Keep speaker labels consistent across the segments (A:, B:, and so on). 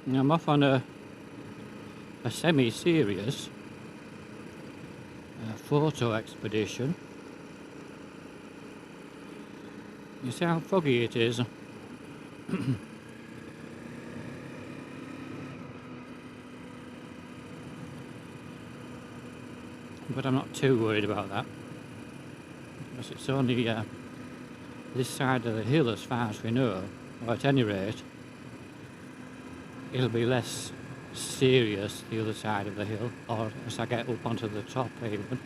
A: I'm off on a semi-serious photo expedition. You see how foggy it is? But I'm not too worried about that, because it's only this side of the hill as far as we know, or at any rate it'll be less serious the other side of the hill, or as I get up onto the top even.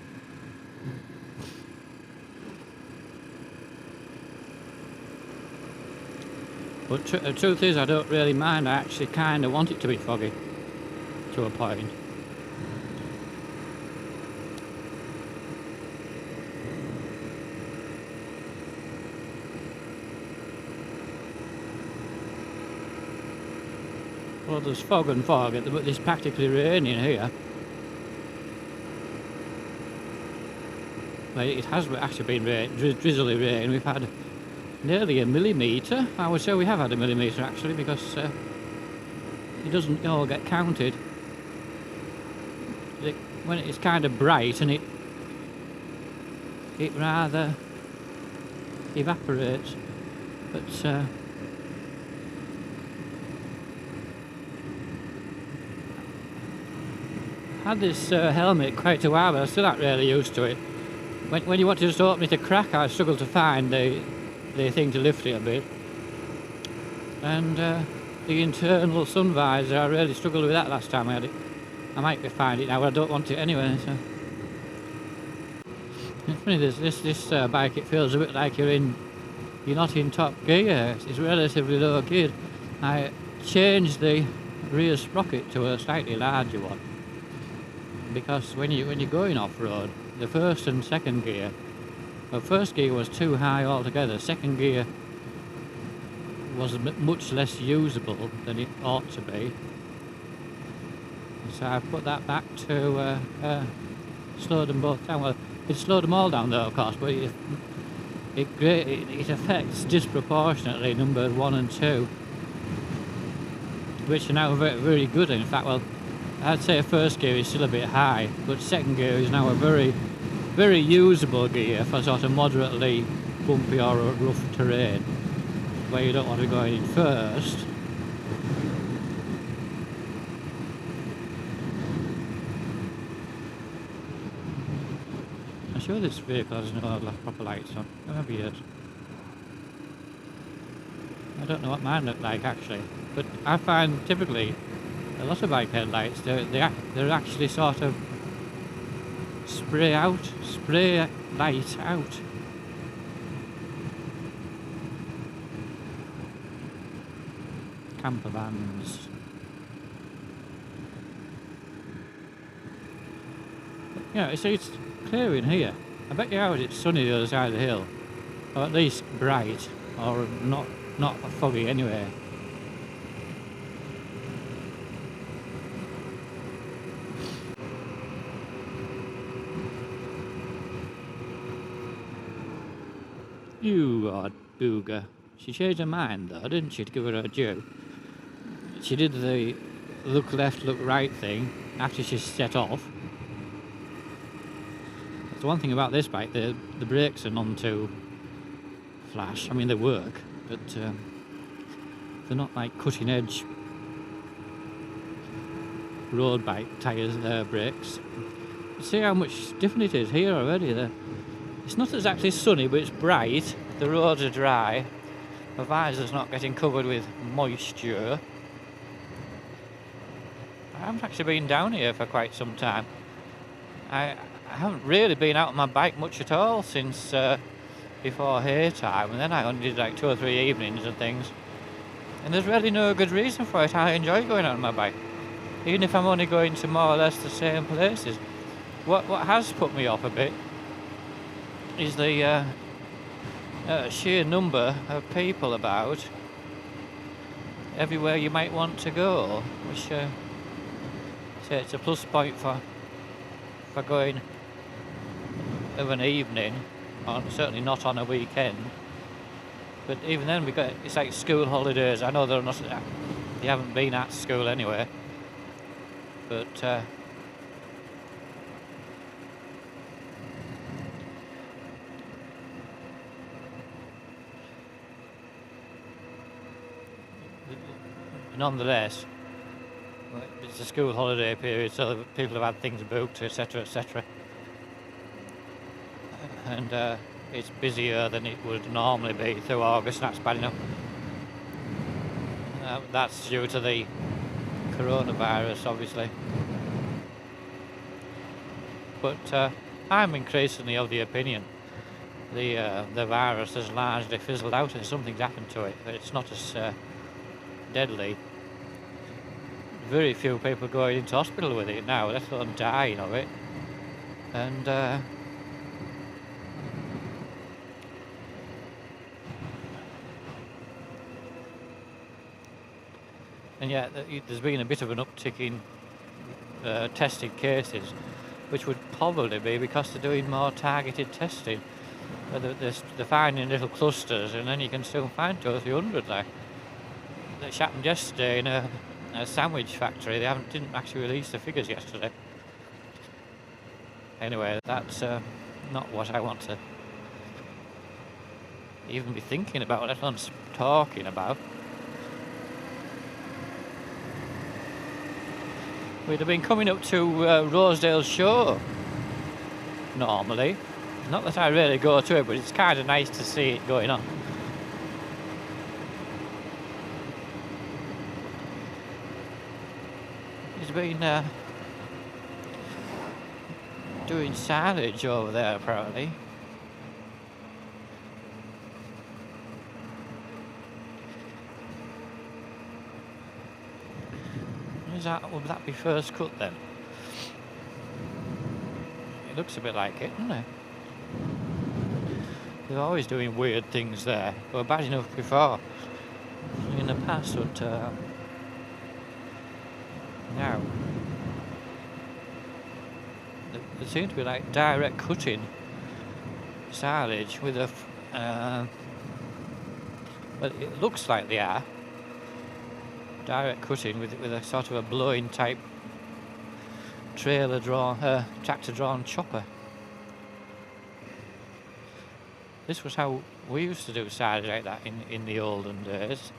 A: But the truth is, I don't really mind. I actually kind of want it to be foggy to a point. Well, there's fog and fog, but it's practically raining here. Well, it has actually been drizzly rain. We've had nearly a millimetre. I would say we have had a millimetre actually, because it doesn't all get counted. When it's kind of bright and it rather evaporates. But I had this helmet quite a while, but I still not really used to it. When you want to just open it a crack, I struggle to find the thing to lift it a bit. And the internal sun visor, I really struggled with that last time I had it. I might find it now, but I don't want it anyway. So. It's funny, this bike, it feels a bit like you're not in top gear. It's relatively low geared. I changed the rear sprocket to a slightly larger one, because when you're going off-road, the first and second gear, well, first gear was too high altogether. Second gear was much less usable than it ought to be. So I put that back to slow them both down. Well, it slowed them all down though, of course, but it affects disproportionately number 1 and 2, which are now very, very good. In fact, well, I'd say first gear is still a bit high, but second gear is now a very, very usable gear for sort of moderately bumpy or rough terrain, where you don't want to be going in first. I'm sure this vehicle has no proper lights on. Maybe it. I don't know what mine look like actually, but I find typically a lot of bike headlights, they're actually sort of spray light out. Camper vans. Yeah, see, it's clear in here. I bet you it's sunny the other side of the hill, or at least bright, or not foggy anyway. You odd booger. She changed her mind though, didn't she, to give her a due? She did the look left, look right thing after she set off. The one thing about this bike, the brakes are none too flash. I mean, they work, but they're not like cutting edge road bike tyres, brakes. See how much different it is here already. It's not exactly sunny, but it's bright. The roads are dry. The visor's not getting covered with moisture. I haven't actually been down here for quite some time. I haven't really been out on my bike much at all since before hay time, and then I only did like 2 or 3 evenings and things. And there's really no good reason for it. I enjoy going out on my bike, even if I'm only going to more or less the same places. What has put me off a bit is the sheer number of people about everywhere you might want to go, which say it's a plus point for going of an evening, or certainly not on a weekend. But even then, it's like school holidays. I know they're not They haven't been at school anyway. But nonetheless, it's a school holiday period, so people have had things booked, etc., etc. And it's busier than it would normally be through August, and that's bad enough. That's due to the coronavirus, obviously. But I'm increasingly of the opinion the virus has largely fizzled out and something's happened to it, but it's not as deadly. Very few people going into hospital with it now, let alone dying of it. And yet there's been a bit of an uptick in tested cases, which would probably be because they're doing more targeted testing. They're finding little clusters, and then you can still find 200 or 300 there. That happened yesterday in a sandwich factory. They didn't actually release the figures yesterday. Anyway, that's not what I want to even be thinking about, let alone talking about. We'd have been coming up to Rosedale Show normally. Not that I really go to it, but it's kind of nice to see it going on. He's been doing silage over there, apparently. Would that be first cut then? It looks a bit like it, doesn't it? They're always doing weird things there. They were bad enough before, in the past, but now they seem to be like direct cutting silage with a well, it looks like they are direct cutting with a sort of a blowing type tractor drawn chopper. This was how we used to do silage like that in the olden days.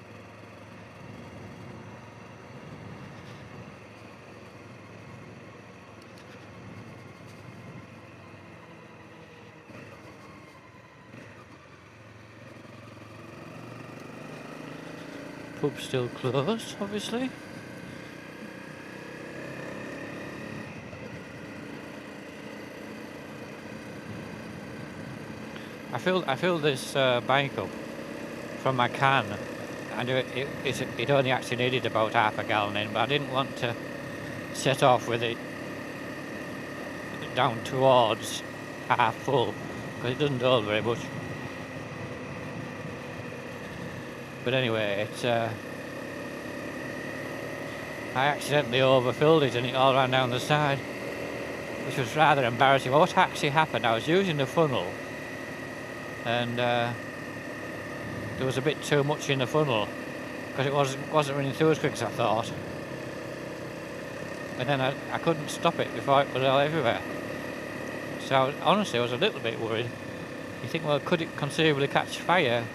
A: Pub's still closed, obviously. I filled this bike up from my can, and it only actually needed about half a gallon in, but I didn't want to set off with it down towards half full, because it doesn't hold very much. But anyway, I accidentally overfilled it and it all ran down the side, which was rather embarrassing. What actually happened, I was using the funnel and there was a bit too much in the funnel because it wasn't running through as quick as I thought. And then I couldn't stop it before it was all everywhere. So honestly I was a little bit worried. You think, well, could it conceivably catch fire?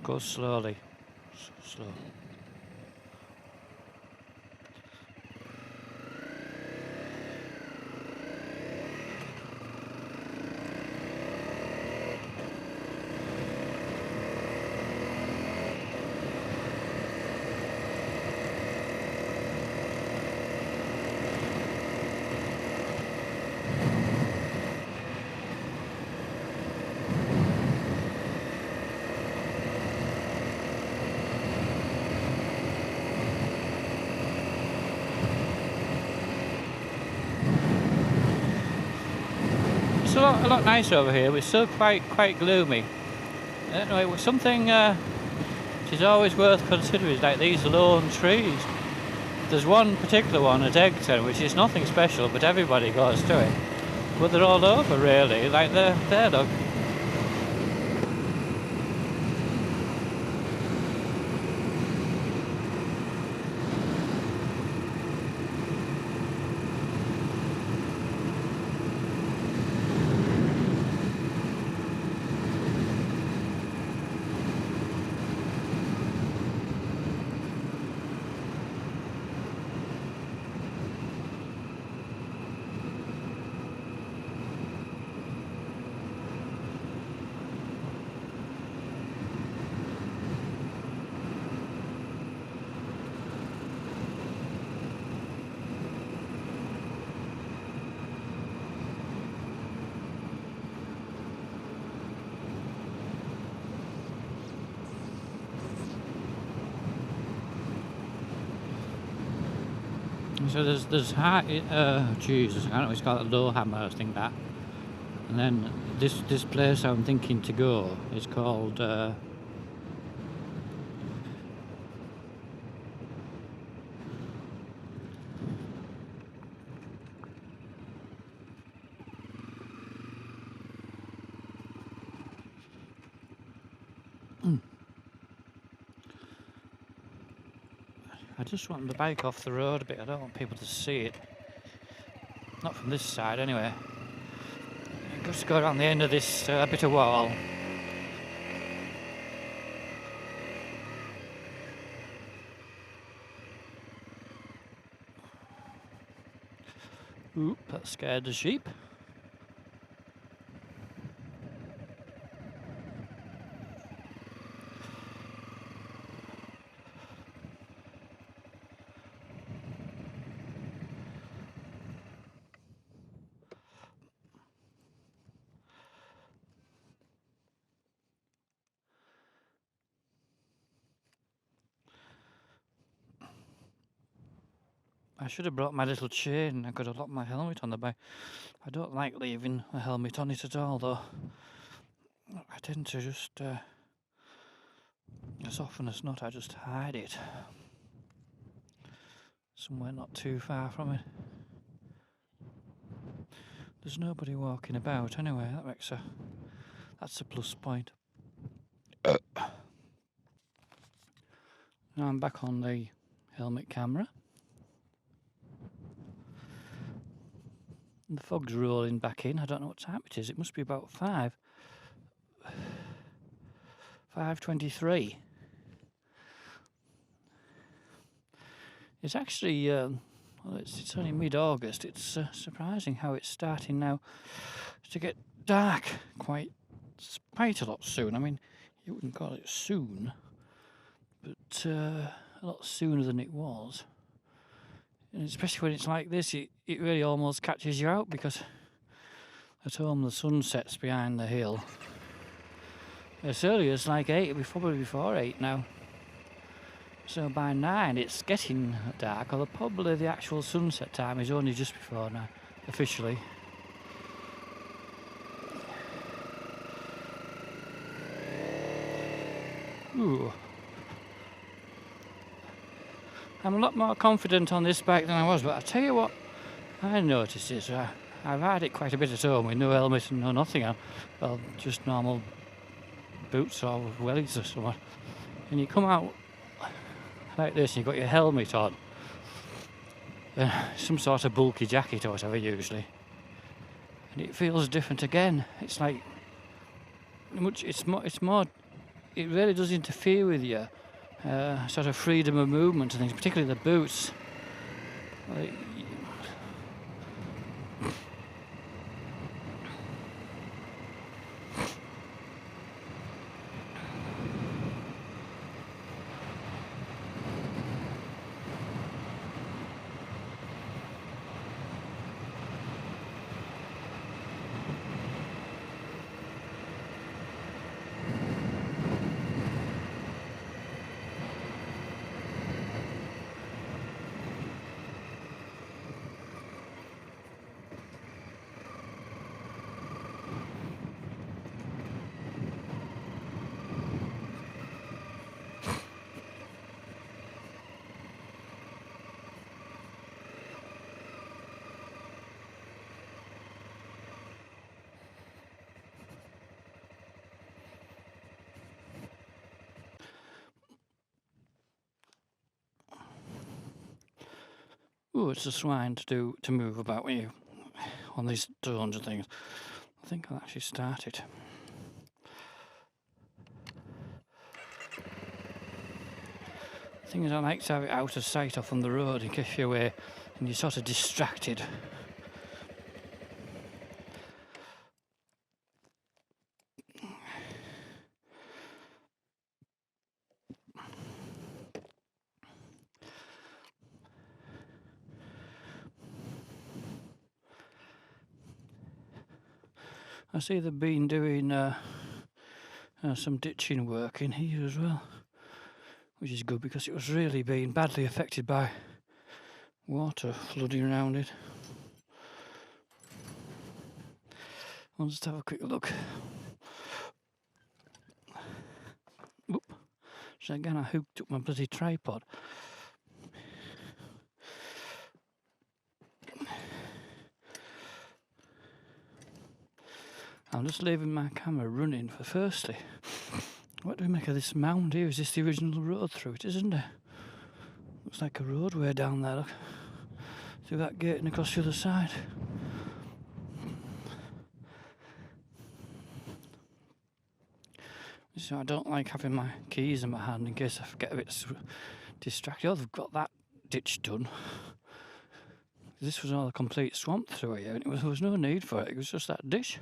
A: Go slowly. Slow. lot nicer over here. We're still quite gloomy. Anyway, something which is always worth considering is like these lone trees. There's one particular one at Egton, which is nothing special, but everybody goes to it. But they're all over, really. Like there, look. So there's high, Jesus, I don't know, it's called a low hammer, I think that. And then this place I'm thinking to go is called I just want the bike off the road a bit. I don't want people to see it. Not from this side, anyway. Just go around the end of this bit of wall. Oop, that scared the sheep. I should have brought my little chain. I could have locked my helmet on the bike. I don't like leaving a helmet on it at all, though. I tend to just, as often as not, I just hide it somewhere not too far from it. There's nobody walking about anyway. That's a plus point. Now I'm back on the helmet camera. The fog's rolling back in. I don't know what time it is. It must be about 5:23. It's actually, well, it's only mid-August. It's surprising how it's starting now to get dark quite a lot soon. I mean, you wouldn't call it soon, but a lot sooner than it was. And especially when it's like this, it really almost catches you out, because at home the sun sets behind the hill as early as like 8, it'll be probably before 8 now. So by 9 it's getting dark, although probably the actual sunset time is only just before 9, officially. Ooh. I'm a lot more confident on this bike than I was, but I tell you what I noticed is I've had it quite a bit at home with no helmet and no nothing on. Well, just normal boots or wellies or something. And you come out like this and you've got your helmet on. Some sort of bulky jacket or whatever usually. And it feels different again. It's like, it's more, it really does interfere with you. Sort of freedom of movement and things, particularly the boots.
B: Oh, it's the swine to move about with you on these stones and things. I think I'll actually start it. The thing is, I like to have it out of sight off on the road in case you're away and you're sort of distracted. I see they've been doing some ditching work in here as well, which is good because it was really being badly affected by water flooding around it. I'll just have a quick look. Oop. So again, I hooked up my bloody tripod. I'm just leaving my camera running for firstly. What do we make of this mound here? Is this the original road through it, isn't it? Looks like a roadway down there, look. Through that gate and across the other side. So I don't like having my keys in my hand in case I get a bit distracted. Oh, they've got that ditch done. This was all a complete swamp through here and there was no need for it. It was just that ditch.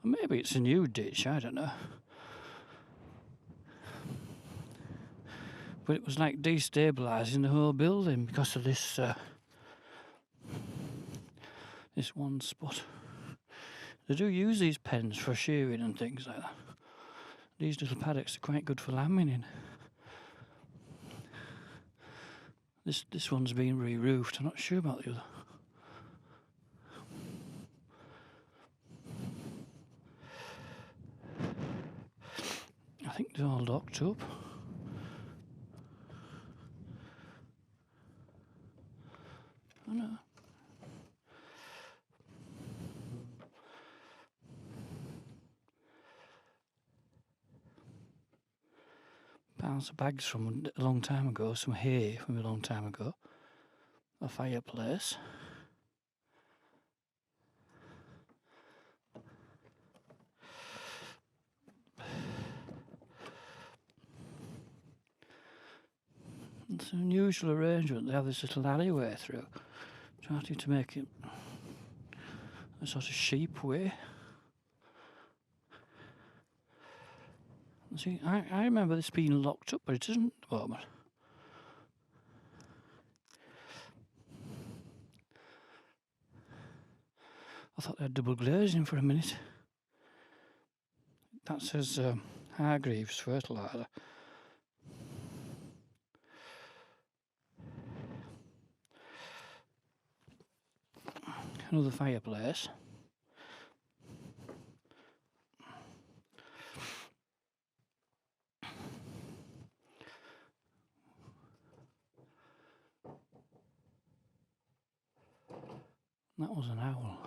B: Maybe it's a new ditch, I don't know. But it was like destabilising the whole building because of this this one spot. They do use these pens for shearing and things like that. These little paddocks are quite good for lambing. This one's been re-roofed. I'm not sure about the other. I think they're all locked up. Oh no. Piles of bags from a long time ago, some hay from a long time ago, a fireplace. It's an unusual arrangement. They have this little alleyway through, trying to make it a sort of sheep way. See, I remember this being locked up, but it isn't at the moment. I thought they had double glazing for a minute. That says Hargreaves Fertiliser. Another fireplace. That was an owl.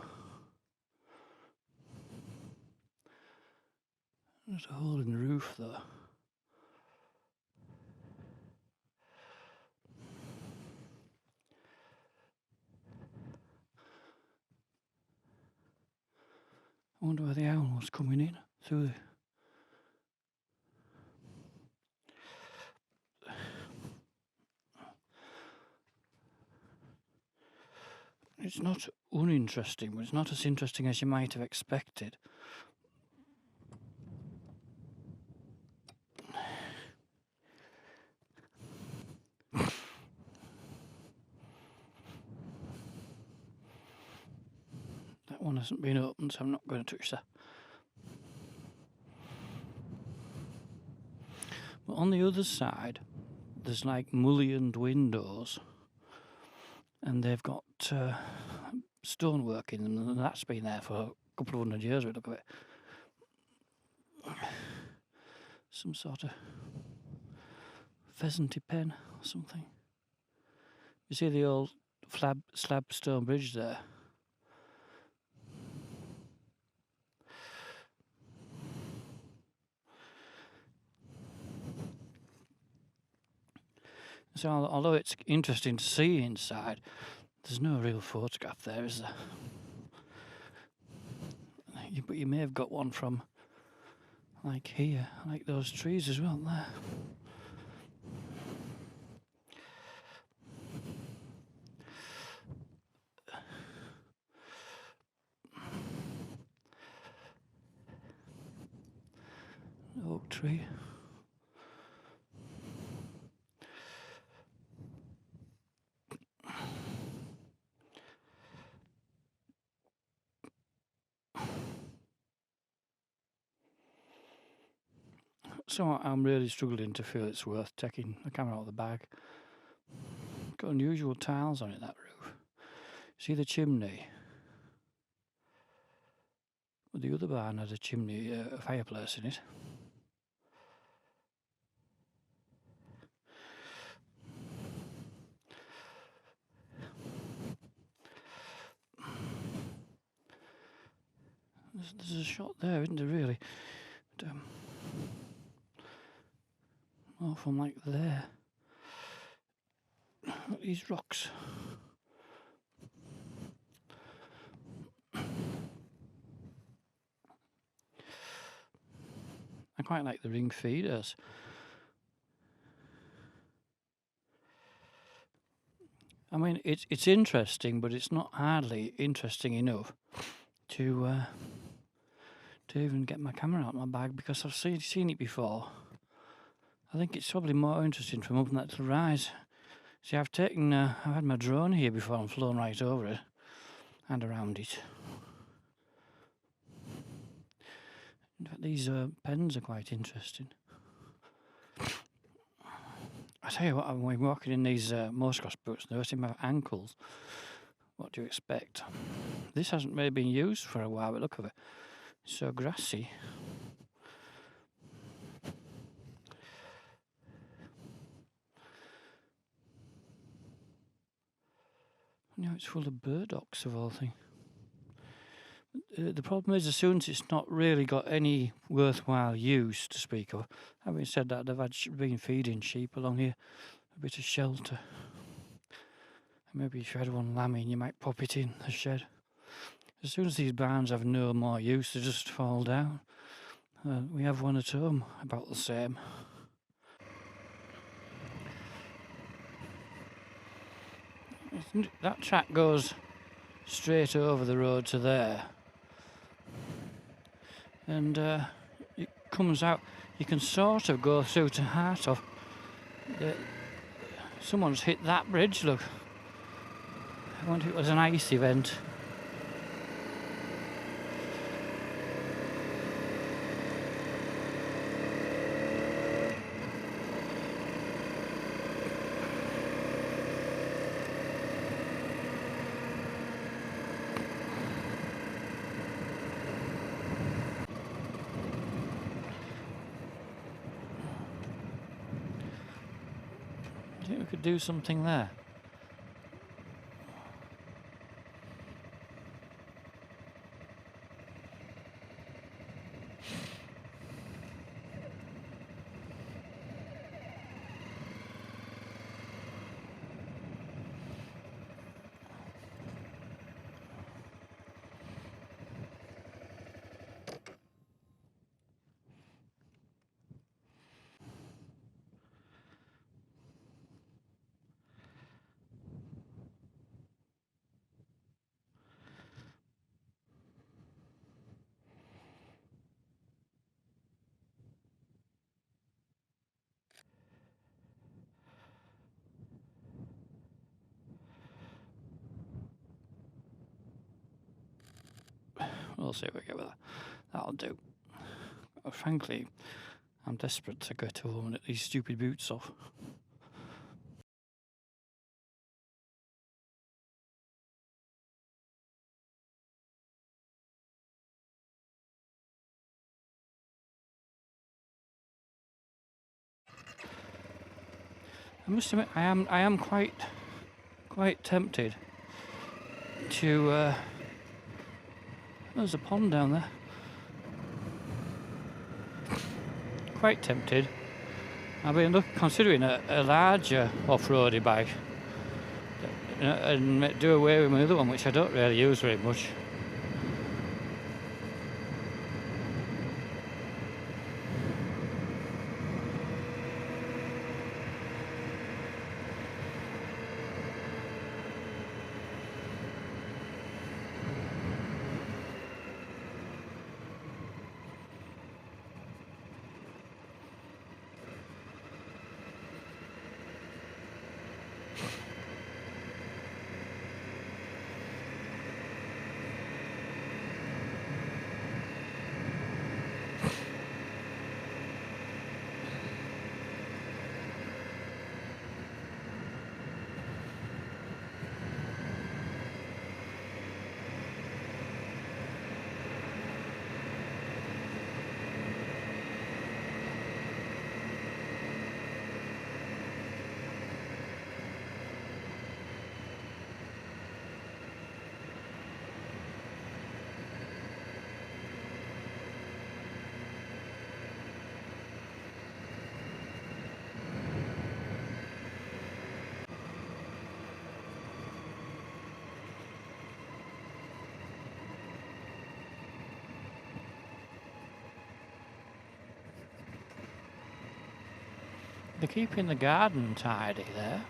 B: There's a hole in the roof though. I wonder where the owl was coming in through the... It's not uninteresting, but it's not as interesting as you might have expected. That one hasn't been opened, so I'm not going to touch that. But on the other side, there's like mullioned windows, and they've got stonework in them, and that's been there for a couple of 100 years, we look at it. Some sort of pheasanty pen or something. You see the old slab stone bridge there? So although it's interesting to see inside, there's no real photograph there, is there? But you may have got one from, like here, like those trees as well there. Oak tree. So I'm really struggling to feel it's worth taking the camera out of the bag. Got unusual tiles on it, that roof. See the chimney? Well, the other barn had a chimney, a fireplace in it. There's a shot there, isn't there, really? But, oh, from like there. Look at these rocks. I quite like the ring feeders. I mean, it's interesting, but it's not hardly interesting enough to even get my camera out of my bag, because I've seen it before. I think it's probably more interesting from up on that little rise. See, I've had my drone here before and flown right over it and around it. In fact, these pens are quite interesting. I tell you what, when we're walking in these motocross boots, they're hurting my ankles. What do you expect? This hasn't really been used for a while, but look at it. It's so grassy. Now it's full of burdocks of all things. The problem is, as soon as it's not really got any worthwhile use to speak of. Having said that, they've been feeding sheep along here, a bit of shelter. Maybe if you had one lambing, you might pop it in the shed. As soon as these barns have no more use, they just fall down. We have one at home, about the same. That track goes straight over the road to there. And it comes out, you can sort of go through to Hartov. Someone's hit that bridge, look. I wonder if it was an ice event. I think we could do something there. We'll see if we get with that. That'll do. Frankly, I'm desperate to get home and get these stupid boots off. I must admit, I am quite tempted to. There's a pond down there. Quite tempted I've been considering a larger off-roady bike and do away with my other one, which I don't really use very much. They're keeping the garden tidy there.